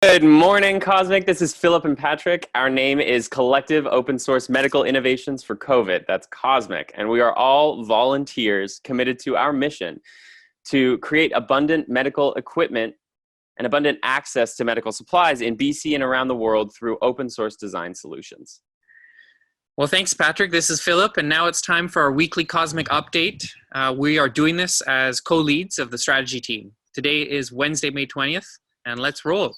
Good morning, Cosmic. This is Philip and Patrick. Our name is Collective Open Source Medical Innovations for COVID. That's Cosmic. And we are all volunteers committed to our mission to create abundant medical equipment and abundant access to medical supplies in BC and around the world through open source design solutions. Well, thanks, Patrick. This is Philip, and now it's time for our weekly Cosmic Update. We are doing this as co-leads of the strategy team. Today is Wednesday, May 20th, and let's roll.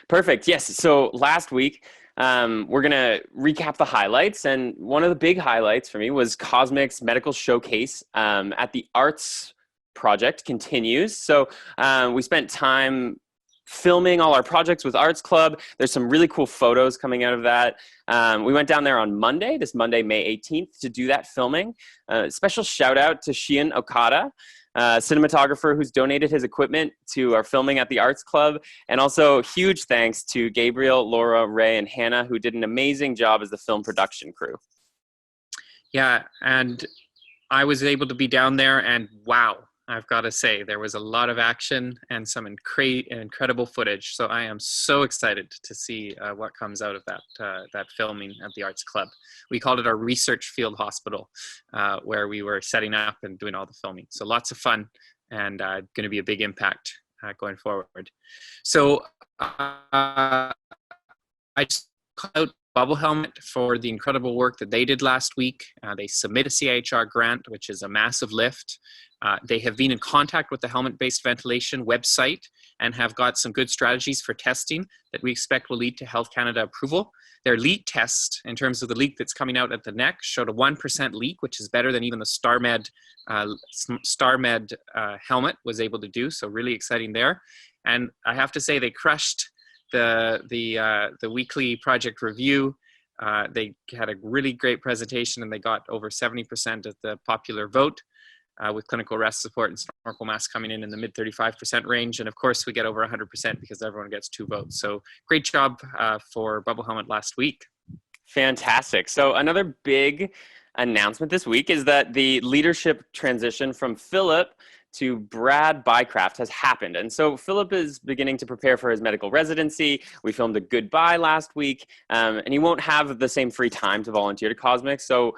Perfect. Yes. So last week, we're going to recap the highlights. And one of the big highlights for me was Cosmic's medical showcase at the Arts Project continues. So we spent time filming all our projects with Arts Club. There's some really cool photos coming out of that. We went down there on Monday, this Monday, May 18th, to do that filming. Special shout out to Shion Okada, cinematographer who's donated his equipment to our filming at the Arts Club. And also huge thanks to Gabriel, Laura, Ray, and Hannah, who did an amazing job as the film production crew. Yeah, and I was able to be down there, and wow, I've got to say, there was a lot of action and some incredible footage. So I am so excited to see what comes out of that filming at the Arts Club. We called it our research field hospital, where we were setting up and doing all the filming. So lots of fun and going to be a big impact going forward. So I just called out Bubble Helmet for the incredible work that they did last week. They submit a CIHR grant, which is a massive lift. They have been in contact with the helmet-based ventilation website and have got some good strategies for testing that we expect will lead to Health Canada approval. Their leak test, in terms of the leak that's coming out at the neck, showed a 1% leak, which is better than even the StarMed helmet was able to do. So really exciting there. And I have to say, they crushed the weekly project review. They had a really great presentation, and they got over 70% of the popular vote. With clinical rest support and snorkel mask coming in the mid 35% range. And of course we get over 100% because everyone gets 2 votes. So great job for Bubble Helmet last week. Fantastic. So another big announcement this week is that the leadership transition from Philip to Brad Bycraft has happened. And so Philip is beginning to prepare for his medical residency. We filmed a goodbye last week, and he won't have the same free time to volunteer to Cosmic. So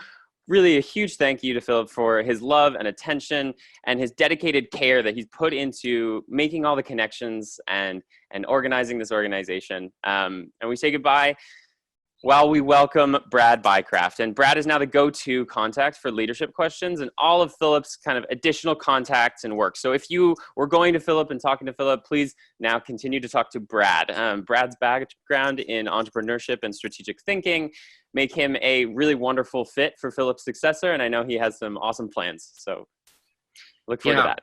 really a huge thank you to Philip for his love and attention and his dedicated care that he's put into making all the connections and organizing this organization. And we say goodbye while we welcome Brad Bycraft. And Brad is now the go-to contact for leadership questions and all of Philip's kind of additional contacts and work. So if you were going to Philip and talking to Philip, please now continue to talk to Brad. Brad's background in entrepreneurship and strategic thinking make him a really wonderful fit for Philip's successor. And I know he has some awesome plans. So look forward to that.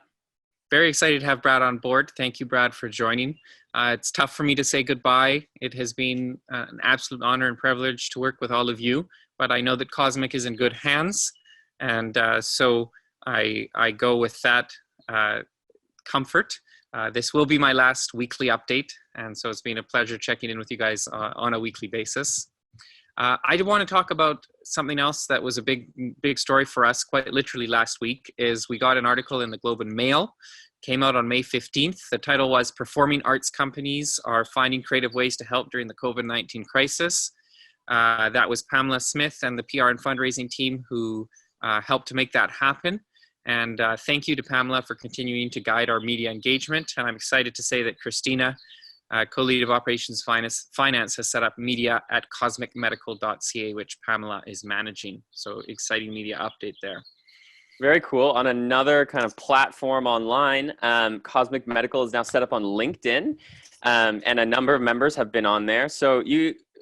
Very excited to have Brad on board. Thank you, Brad, for joining. It's tough for me to say goodbye. It has been an absolute honor and privilege to work with all of you, but I know that Cosmic is in good hands. And so I go with that comfort. This will be my last weekly update. And so it's been a pleasure checking in with you guys on a weekly basis. I want to talk about something else that was a big story for us quite literally last week. Is we got an article in the Globe and Mail, came out on May 15th. The title was Performing Arts Companies Are Finding Creative Ways to Help During the COVID-19 Crisis. That was Pamela Smith and the PR and fundraising team who helped to make that happen. And thank you to Pamela for continuing to guide our media engagement. And I'm excited to say that Christina, co-lead of operations finance, has set up media at cosmicmedical.ca, which Pamela is managing. So exciting media update there. Very cool. On another kind of platform online, Cosmic Medical is now set up on LinkedIn, and a number of members have been on there. So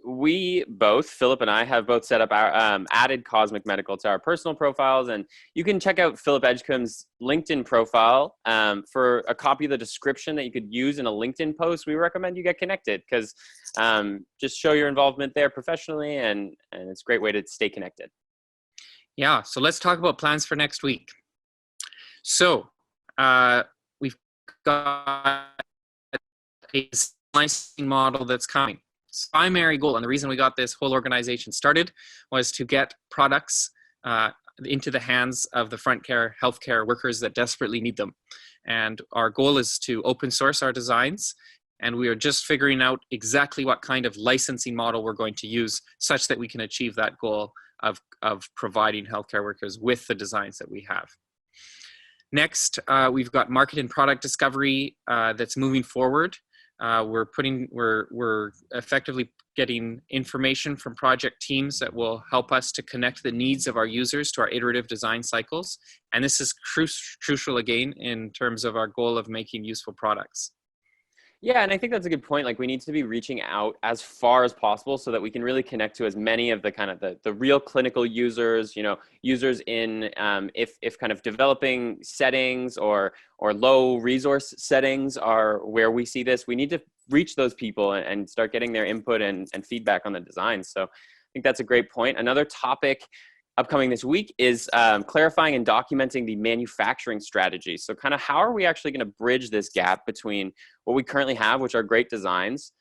we both, Philip and I, have both set up our added Cosmic Medical to our personal profiles, and you can check out Philip Edgecombe's LinkedIn profile for a copy of the description that you could use in a LinkedIn post. We recommend you get connected because just show your involvement there professionally, and it's a great way to stay connected. Yeah, so let's talk about plans for next week. So we've got a licensing model that's coming. Primary goal, and the reason we got this whole organization started, was to get products into the hands of the front care healthcare workers that desperately need them. And our goal is to open source our designs And we are just figuring out exactly what kind of licensing model we're going to use such that we can achieve that goal of providing healthcare workers with the designs that we have. Next, we've got market and product discovery that's moving forward. We're effectively getting information from project teams that will help us to connect the needs of our users to our iterative design cycles. And this is crucial again in terms of our goal of making useful products. Yeah, and I think that's a good point. Like, we need to be reaching out as far as possible so that we can really connect to as many of the kind of the real clinical users, users in if kind of developing settings or low resource settings are where we see this. We need to reach those people and start getting their input and feedback on the design. So I think that's a great point. Another topic upcoming this week is clarifying and documenting the manufacturing strategy. So kind of how are we actually going to bridge this gap between what we currently have, which are great designs,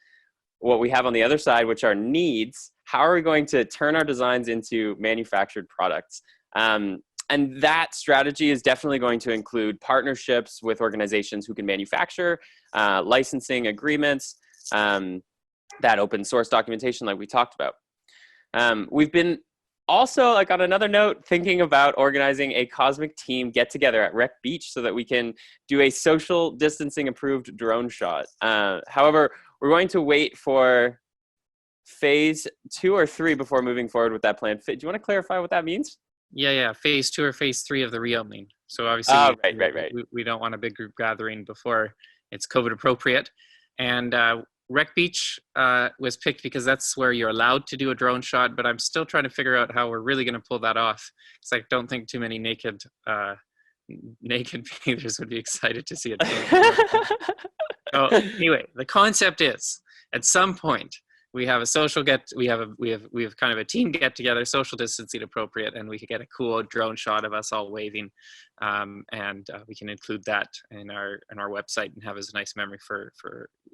what we have on the other side, which are needs. How are we going to turn our designs into manufactured products? And that strategy is definitely going to include partnerships with organizations who can manufacture, licensing agreements, that open source documentation like we talked about. We've been also, like on another note, thinking about organizing a Cosmic team get together at Rec Beach so that we can do a social distancing approved drone shot. However, we're going to wait for phase 2 or 3 before moving forward with that plan. Do you want to clarify what that means? Yeah. Phase 2 or phase 3 of the reopening. So obviously, right. We don't want a big group gathering before it's COVID appropriate. And Rec Beach was picked because that's where you're allowed to do a drone shot, but I'm still trying to figure out how we're really going to pull that off. Because I don't think too many naked bathers would be excited to see a drone shot. So anyway, the concept is at some point we have a social we have kind of a team get together, social distancing appropriate, and we could get a cool drone shot of us all waving, and we can include that in our website and have as a nice memory for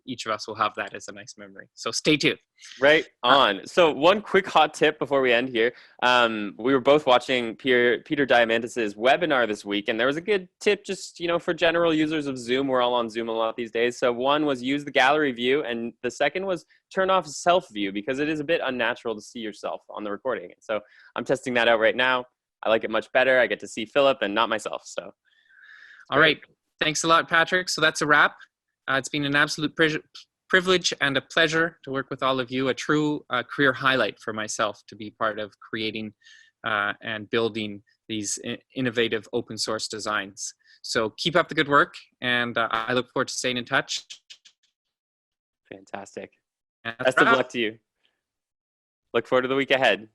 each of us. Will have that as a nice memory. So stay tuned. Right on. So one quick hot tip before we end here. We were both watching Peter Diamandis' webinar this week, and there was a good tip just, for general users of Zoom. We're all on Zoom a lot these days. So one was use the gallery view, and the second was turn off self view because it is a bit unnatural to see yourself on the recording. So I'm testing that out right now. I like it much better. I get to see Philip and not myself. So all right. Thanks a lot, Patrick. So that's a wrap. It's been an absolute privilege and a pleasure to work with all of you, a true career highlight for myself to be part of creating and building these innovative open source designs. So keep up the good work, and I look forward to staying in touch. Fantastic. Best of luck to you. Look forward to the week ahead.